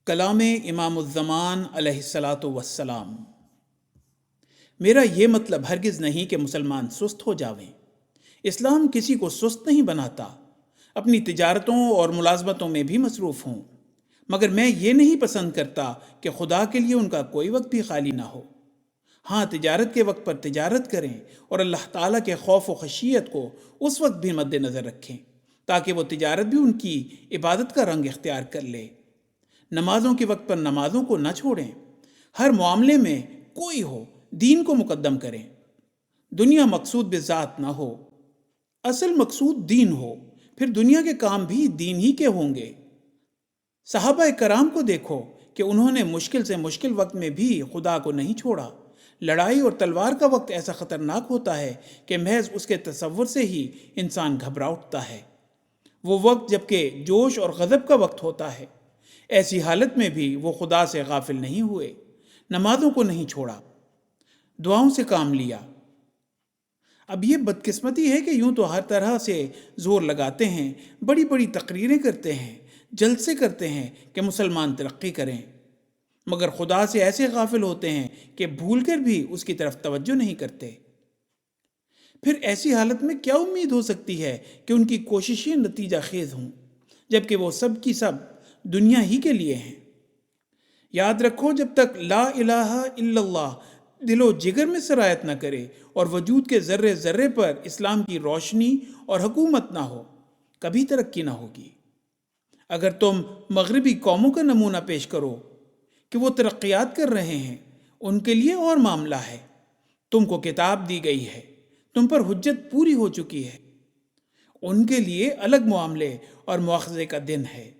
کلام امام الزمان علیہ الصلاۃ والسلام۔ میرا یہ مطلب ہرگز نہیں کہ مسلمان سست ہو جاویں۔ اسلام کسی کو سست نہیں بناتا، اپنی تجارتوں اور ملازمتوں میں بھی مصروف ہوں، مگر میں یہ نہیں پسند کرتا کہ خدا کے لیے ان کا کوئی وقت بھی خالی نہ ہو۔ ہاں، تجارت کے وقت پر تجارت کریں اور اللہ تعالیٰ کے خوف و خشیت کو اس وقت بھی مد نظر رکھیں تاکہ وہ تجارت بھی ان کی عبادت کا رنگ اختیار کر لے۔ نمازوں کے وقت پر نمازوں کو نہ چھوڑیں۔ ہر معاملے میں کوئی ہو، دین کو مقدم کریں۔ دنیا مقصود بذات نہ ہو، اصل مقصود دین ہو، پھر دنیا کے کام بھی دین ہی کے ہوں گے۔ صحابہ کرام کو دیکھو کہ انہوں نے مشکل سے مشکل وقت میں بھی خدا کو نہیں چھوڑا۔ لڑائی اور تلوار کا وقت ایسا خطرناک ہوتا ہے کہ محض اس کے تصور سے ہی انسان گھبرا اٹھتا ہے۔ وہ وقت جبکہ جوش اور غضب کا وقت ہوتا ہے، ایسی حالت میں بھی وہ خدا سے غافل نہیں ہوئے، نمازوں کو نہیں چھوڑا، دعاؤں سے کام لیا۔ اب یہ بدقسمتی ہے کہ یوں تو ہر طرح سے زور لگاتے ہیں، بڑی بڑی تقریریں کرتے ہیں، جلسے کرتے ہیں کہ مسلمان ترقی کریں، مگر خدا سے ایسے غافل ہوتے ہیں کہ بھول کر بھی اس کی طرف توجہ نہیں کرتے۔ پھر ایسی حالت میں کیا امید ہو سکتی ہے کہ ان کی کوششیں نتیجہ خیز ہوں، جبکہ وہ سب کی سب دنیا ہی کے لیے ہیں۔ یاد رکھو، جب تک لا الہ الا اللہ دل و جگر میں سرایت نہ کرے اور وجود کے ذرے ذرے پر اسلام کی روشنی اور حکومت نہ ہو، کبھی ترقی نہ ہوگی۔ اگر تم مغربی قوموں کا نمونہ پیش کرو کہ وہ ترقیات کر رہے ہیں، ان کے لیے اور معاملہ ہے۔ تم کو کتاب دی گئی ہے، تم پر حجت پوری ہو چکی ہے، ان کے لیے الگ معاملے اور مواخذے کا دن ہے۔